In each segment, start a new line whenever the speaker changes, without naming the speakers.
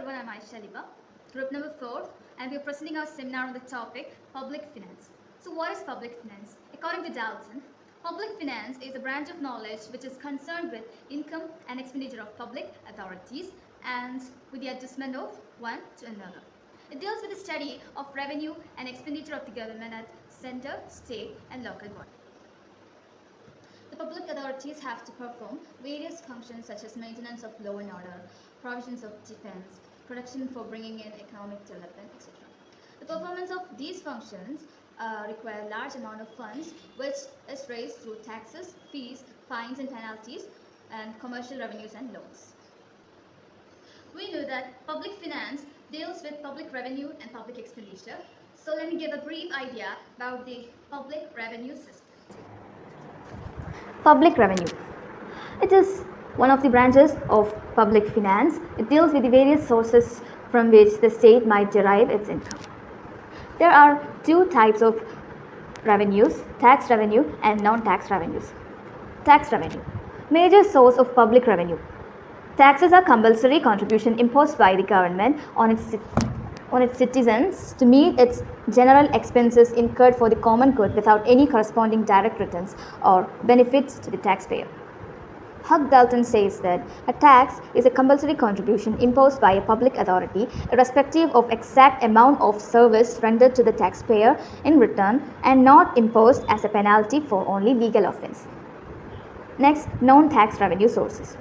everyone, I'm Ayisha group number 4, and we're presenting our seminar on the topic public finance. So what is public finance? According to Dalton, public finance is a branch of knowledge which is concerned with income and expenditure of public authorities and with the adjustment of one to another. It deals with the study of revenue and expenditure of the government at center, state and local body. The public authorities have to perform various functions such as maintenance of law and order, provisions of defense, production for bringing in economic development, etc. The performance of these functions require large amount of funds which is raised through taxes, fees, fines and penalties and commercial revenues and loans. We know that public finance deals with public revenue and public expenditure. So let me give a brief idea about the public revenue system.
Public revenue. It is one of the branches of public finance. It deals with the various sources from which the state might derive its income. There are two types of revenues, tax revenue and non-tax revenues. Tax revenue. Major source of public revenue. Taxes are compulsory contribution imposed by the government on its citizens to meet its general expenses incurred for the common good without any corresponding direct returns or benefits to the taxpayer. Hugh Dalton says that a tax is a compulsory contribution imposed by a public authority irrespective of exact amount of service rendered to the taxpayer in return and not imposed as a penalty for only legal offence. Next, non-tax revenue sources.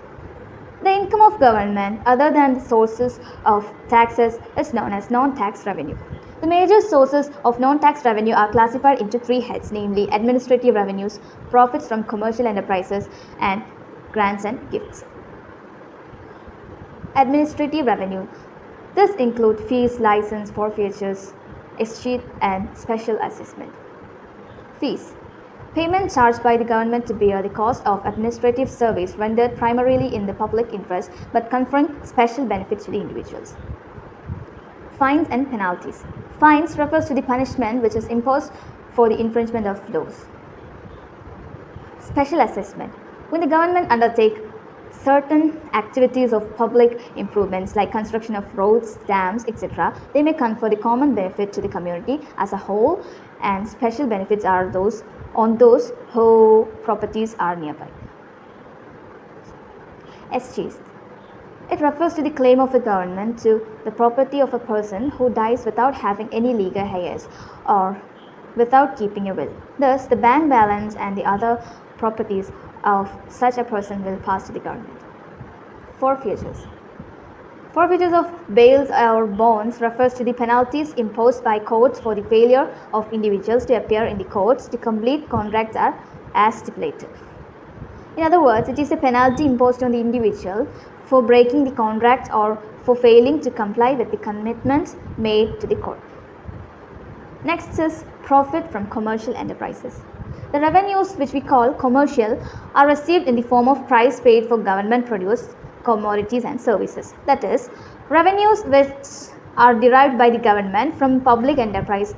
The income of government other than the sources of taxes is known as non-tax revenue. The major sources of non-tax revenue are classified into three heads, namely administrative revenues, profits from commercial enterprises, and grants and gifts. Administrative revenue. This includes fees, license, forfeitures, escheat, and special assessment. Fees. Payment charged by the government to bear the cost of administrative service rendered primarily in the public interest but conferring special benefits to the individuals. Fines and penalties. Fines refers to the punishment which is imposed for the infringement of laws. Special assessment. When the government undertake certain activities of public improvements like construction of roads, dams, etc., they may confer the common benefit to the community as a whole, and special benefits are those whose properties are nearby. Escheat. It refers to the claim of the government to the property of a person who dies without having any legal heirs or without keeping a will. Thus, the bank balance and the other properties of such a person will pass to the government. Forfeitures. Forfeitures of bails or bonds refers to the penalties imposed by courts for the failure of individuals to appear in the courts to complete contracts as stipulated. In other words, it is a penalty imposed on the individual for breaking the contract or for failing to comply with the commitments made to the court. Next is profit from commercial enterprises. The revenues, which we call commercial, are received in the form of price paid for government produced commodities and services. That is, revenues which are derived by the government from public enterprise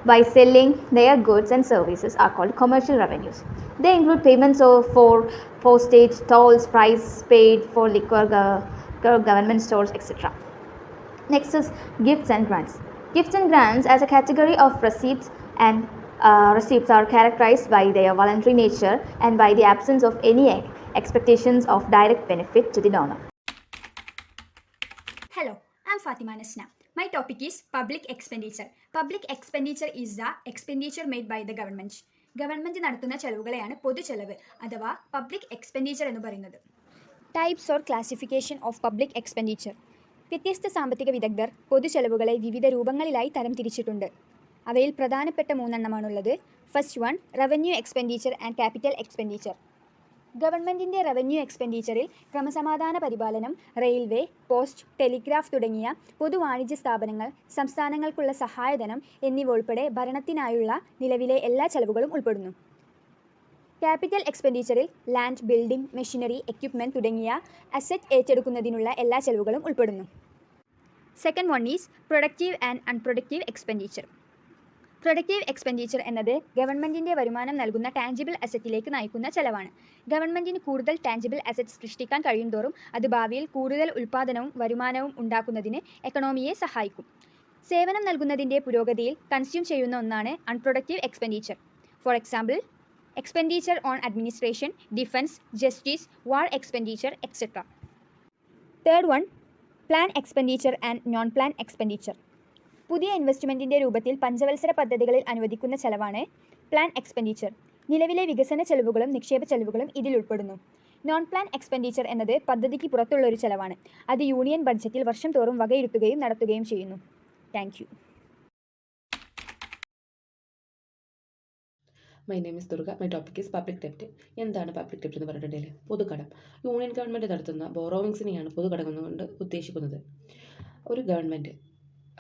by selling their goods and services are called commercial revenues. They include payments for postage, tolls, price paid for liquor, government stores, etc. Next is gifts and grants. Gifts and grants as a category of receipts are characterized by their voluntary nature and by the absence of any expectations of direct benefit to the donor.
Hello, I'm Fathima Nasna. My topic is public expenditure. Public expenditure is the expenditure made by the government. Government നടത്തുന്ന ചെലവുകളെയാണ് പൊതുചെലവ് അഥവാ public expenditure എന്ന് പറയുന്നത്. Types or classification of public expenditure. വ്യത്യസ്ത സാമ്പത്തിക വിദഗ്ധർ പൊതുചെലവുകളെ വിവിധ രൂപങ്ങളിലായി തരംതിരിച്ചിട്ടുണ്ട്. അവയിൽ പ്രധാനപ്പെട്ട മൂന്നെണ്ണമാണുള്ളത്. First one, revenue expenditure and capital expenditure. ഗവൺമെൻറ്റിൻ്റെ റവന്യൂ എക്സ്പെൻഡിച്ചറിൽ ക്രമസമാധാന പരിപാലനം, റെയിൽവേ, പോസ്റ്റ്, ടെലിഗ്രാഫ് തുടങ്ങിയ പൊതുവാണിജ്യ സ്ഥാപനങ്ങൾ, സംസ്ഥാനങ്ങൾക്കുള്ള സഹായധനം എന്നിവ ഉൾപ്പെടെ ഭരണത്തിനായുള്ള നിലവിലെ എല്ലാ ചെലവുകളും ഉൾപ്പെടുന്നു. ക്യാപിറ്റൽ എക്സ്പെൻഡിച്ചറിൽ ലാൻഡ്, ബിൽഡിംഗ്, മെഷീനറി, എക്യുപ്മെൻറ്റ് തുടങ്ങിയ അസറ്റ് ഏറ്റെടുക്കുന്നതിനുള്ള എല്ലാ ചെലവുകളും ഉൾപ്പെടുന്നു. Second one is productive and unproductive expenditure. Productive expenditure എന്നത് ഗവൺമെൻറ്റിൻ്റെ വരുമാനം നൽകുന്ന ടാഞ്ചിബിൾ അസറ്റിലേക്ക് നയിക്കുന്ന ചെലവാണ്. ഗവൺമെൻറ്റിന് കൂടുതൽ ടാഞ്ചിബിൾ അസറ്റ്സ് സൃഷ്ടിക്കാൻ കഴിയുന്തോറും അത് ഭാവിയിൽ കൂടുതൽ ഉൽപ്പാദനവും വരുമാനവും ഉണ്ടാക്കുന്നതിന് എക്കണോമിയെ സഹായിക്കും. സേവനം നൽകുന്നതിൻ്റെ പുരോഗതിയിൽ കൺസ്യൂം ചെയ്യുന്ന ഒന്നാണ് unproductive expenditure. For example, expenditure on administration, defence, justice, war expenditure, etcetera. Third one, plan expenditure and non plan expenditure. പുതിയ ഇൻവെസ്റ്റ്മെൻറ്റിൻ്റെ രൂപത്തിൽ പഞ്ചവത്സര പദ്ധതികളിൽ അനുവദിക്കുന്ന ചെലവാണ് പ്ലാൻ എക്സ്പെൻഡിച്ചർ. നിലവിലെ വികസന ചെലവുകളും നിക്ഷേപ ചെലവുകളും ഇതിൽ ഉൾപ്പെടുന്നു. നോൺ പ്ലാൻ എക്സ്പെൻഡിച്ചർ എന്നത് പദ്ധതിക്ക് പുറത്തുള്ള ഒരു ചെലവാണ്. അത് യൂണിയൻ ബഡ്ജറ്റിൽ വർഷം തോറും വകയിരുത്തുകയും നടത്തുകയും ചെയ്യുന്നു. Thank you.
My name is Durga. My topic is public ഡെപ്റ്റ്. എന്താണ് പബ്ലിക് ഡെപ്റ്റ് എന്ന് പറഞ്ഞിട്ടുണ്ടെങ്കിൽ പൊതുകടം. യൂണിയൻ ഗവൺമെൻറ് നടത്തുന്ന ബോറോവിങ്സിനെയാണ് പൊതുകടം എന്നുകൊണ്ട് ഉദ്ദേശിക്കുന്നത്. ഒരു ഗവൺമെൻറ്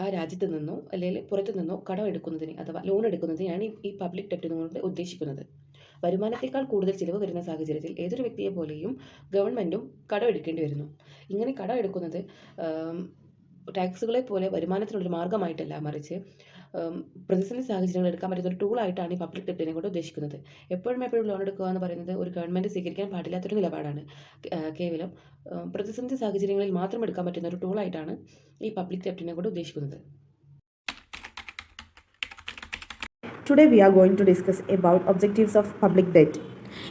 ആ രാജ്യത്ത് നിന്നോ അല്ലെങ്കിൽ പുറത്തു നിന്നോ കടം എടുക്കുന്നതിന് അഥവാ ലോൺ എടുക്കുന്നതിനാണ് ഈ പബ്ലിക് ഡെപ്റ്റ് എന്നുകൊണ്ട് ഉദ്ദേശിക്കുന്നത്. വരുമാനത്തേക്കാൾ കൂടുതൽ ചിലവ് വരുന്ന സാഹചര്യത്തിൽ ഏതൊരു വ്യക്തിയെ പോലെയും ഗവൺമെൻറ്റും കടം എടുക്കേണ്ടി വരുന്നു. ഇങ്ങനെ കടം എടുക്കുന്നത് ടാക്സുകളെ പോലെ വരുമാനത്തിനുള്ളൊരു മാർഗ്ഗമായിട്ടല്ല, മറിച്ച് പ്രതിസന്ധി സാഹചര്യങ്ങൾ എടുക്കാൻ പറ്റുന്ന ഒരു ടൂളായിട്ടാണ് ഈ പബ്ലിക് ഡെപ്റ്റിനെ കൊണ്ട് ഉദ്ദേശിക്കുന്നത്. എപ്പോഴും ലോൺ എടുക്കുക എന്ന് പറയുന്നത് ഒരു ഗവൺമെൻറ് സ്വീകരിക്കാൻ പാടില്ലാത്തൊരു നിലപാടാണ്. കേവലം പ്രതിസന്ധി സാഹചര്യങ്ങളിൽ മാത്രം എടുക്കാൻ പറ്റുന്ന ഒരു ടൂളായിട്ടാണ് ഈ പബ്ലിക് ഡെപ്റ്റിനെ കൊണ്ട് ഉദ്ദേശിക്കുന്നത്.
Today we are going to discuss about objectives of public debt.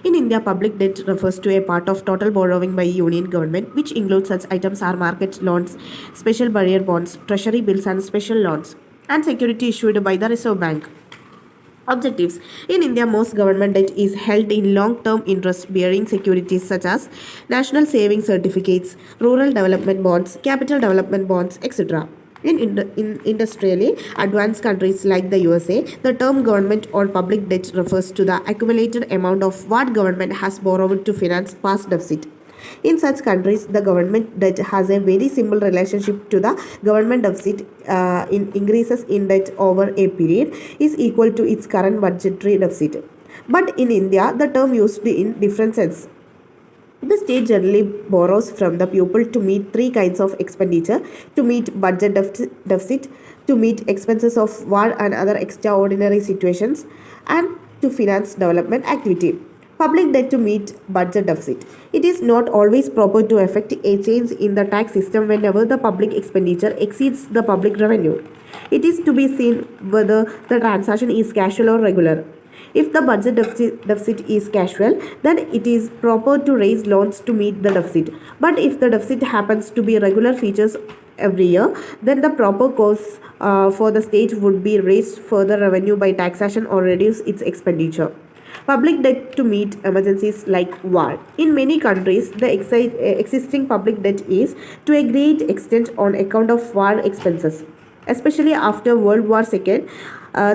In India, public debt refers to a part of total borrowing by union government, which includes such items are market loans, special barrier bonds, treasury bills and special loans, and security issued by the Reserve Bank. Objectives. In India, most government debt is held in long-term interest-bearing securities such as national savings certificates, rural development bonds, capital development bonds, etc. In industrially advanced countries like the USA, the term government or public debt refers to the accumulated amount of what government has borrowed to finance past deficit. In such countries, the government debt has a very simple relationship to the government deficit. Increases in debt over a period is equal to its current budgetary deficit. But in India, the term used in different sense. The state generally borrows from the people to meet three kinds of expenditure: to meet budget deficit, to meet expenses of war and other extraordinary situations, and to finance development activity. Public debt to meet budget deficit. It is not always proper to effect a change in the tax system whenever the public expenditure exceeds the public revenue. It is to be seen whether the transaction is casual or regular. If the budget deficit is casual, then it is proper to raise loans to meet the deficit. But if the deficit happens to be regular features every year, then the proper course for the state would be raise further revenue by taxation or reduce its expenditure. Public debt to meet emergencies like war. In many countries, the existing public debt is to a great extent on account of war expenses. Especially after World War II,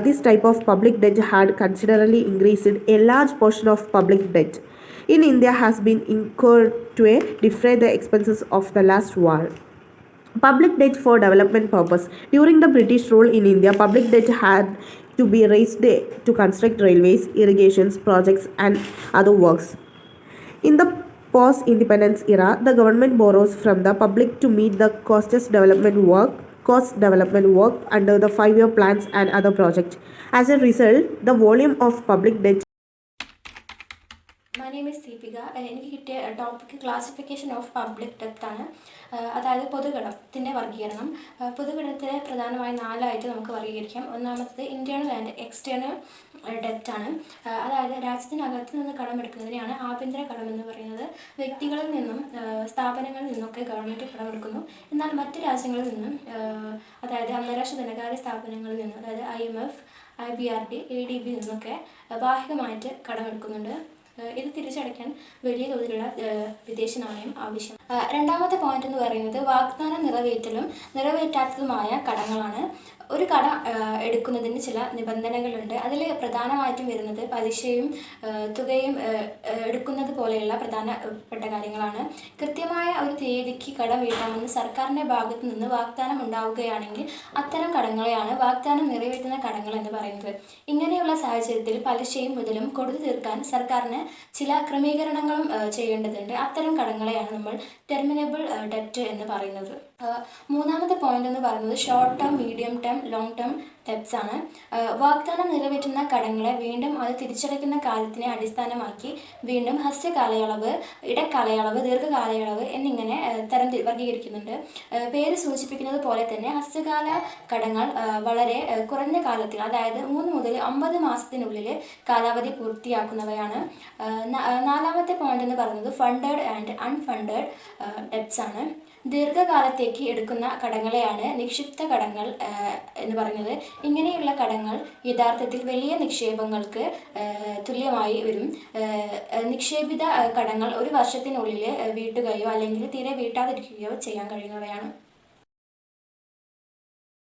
this type of public debt had considerably increased. A large portion of public debt in India has been incurred to defray the expenses of the last war. Public debt for development purpose. During the British rule in India, public debt had to be raised to construct railways, irrigations projects and other works. In the post-independence era, the government borrows from the public to meet the cost development work under the 5-year plans and other projects. As a result, the volume of public debt.
My name is deepika. എനിക്ക് കിട്ടിയ topic classification of public ഡെപ്റ്റ് ആണ്. അതായത് പൊതുകടത്തിൻ്റെ വർഗീകരണം. പൊതുകടത്തിനെ പ്രധാനമായും 4 ആയിട്ട് നമുക്ക് വർഗീകരിക്കാം. ഒന്നാമത്തേത് internal and external ഡെപ്റ്റ് ആണ്. അതായത് രാജ്യത്തിനകത്ത് നിന്ന് കടമെടുക്കുന്നതിനെയാണ് ആഭ്യന്തര കടം എന്ന് പറയുന്നത്. വ്യക്തികളിൽ നിന്നും സ്ഥാപനങ്ങളിൽ നിന്നൊക്കെ ഗവൺമെൻറ് കടമെടുക്കുന്നു. എന്നാൽ മറ്റ് രാജ്യങ്ങളിൽ നിന്നും അതായത് അന്താരാഷ്ട്ര ധനകാര്യ സ്ഥാപനങ്ങളിൽ നിന്നും അതായത് IMF, IBRD, ADB നിന്നൊക്കെ ബാഹ്യമായിട്ട് കടമെടുക്കുന്നുണ്ട്. ഇത് തിരിച്ചടയ്ക്കാൻ വലിയ തോതിലുള്ള വിദേശ നാണയം ആവശ്യം. രണ്ടാമത്തെ പോയിന്റ് എന്ന് പറയുന്നത് വാഗ്ദാനം നിറവേറ്റലും നിറവേറ്റാത്തതുമായ കടങ്ങളാണ്. ഒരു കടം എടുക്കുന്നതിന് ചില നിബന്ധനകളുണ്ട്. അതിൽ പ്രധാനമായിട്ടും വരുന്നത് പലിശയും തുകയും എടുക്കുന്നത് പോലെയുള്ള പ്രധാനപ്പെട്ട കാര്യങ്ങളാണ്. കൃത്യമായ ഒരു തീയതിക്ക് കടം വീട്ടാമെന്ന് സർക്കാരിൻ്റെ ഭാഗത്തു നിന്ന് വാഗ്ദാനം ഉണ്ടാവുകയാണെങ്കിൽ അത്തരം കടങ്ങളെയാണ് വാഗ്ദാനം നിറവേറ്റുന്ന കടങ്ങൾ എന്ന് പറയുന്നത്. ഇങ്ങനെയുള്ള സാഹചര്യത്തിൽ പലിശയും മുതലും കൊടുത്തു തീർക്കാൻ സർക്കാരിന് ചില ക്രമീകരണങ്ങളും ചെയ്യേണ്ടതുണ്ട്. അത്തരം കടങ്ങളെയാണ് നമ്മൾ ടെർമിനബിൾ ഡെപ്റ്റ് എന്ന് പറയുന്നത്. മൂന്നാമത്തെ പോയിന്റ് എന്ന് പറയുന്നത് short term, medium term, long term debts ആണ്. വാഗ്ദാനം നിറവേറ്റുന്ന കടങ്ങളെ വീണ്ടും അത് തിരിച്ചടയ്ക്കുന്ന കാലത്തിനെ അടിസ്ഥാനമാക്കി വീണ്ടും ഹ്രസ്വകാലയളവ്, ഇടക്കാലയളവ്, ദീർഘകാലയളവ് എന്നിങ്ങനെ വർഗീകരിക്കുന്നുണ്ട്. പേര് സൂചിപ്പിക്കുന്നത് പോലെ തന്നെ ഹ്രസ്വകാല കടങ്ങൾ വളരെ കുറഞ്ഞ കാലത്തിൽ, അതായത് 3 മുതൽ 50 മാസത്തിനുള്ളിൽ കാലാവധി പൂർത്തിയാക്കുന്നവയാണ്. നാലാമത്തെ പോയിന്റ് എന്ന് പറയുന്നത് ഫണ്ടഡ് ആൻഡ് അൺഫണ്ടഡ് ഡെപ്റ്റ്സ് ആണ്. ദീർഘകാലത്തേക്ക് എടുക്കുന്ന കടങ്ങളെയാണ് നിക്ഷിപ്ത കടങ്ങൾ എന്ന് പറയുന്നത്. ഇങ്ങനെയുള്ള കടങ്ങൾ യഥാർത്ഥത്തിൽ വലിയ നിക്ഷേപങ്ങൾക്ക് തുല്യമായി വരും. നിക്ഷേപിത കടങ്ങൾ ഒരു വർഷത്തിനുള്ളിൽ വീട്ടുകയോ അല്ലെങ്കിൽ തീരെ വീട്ടാതിരിക്കുകയോ ചെയ്യാൻ കഴിയുന്നവയാണ്.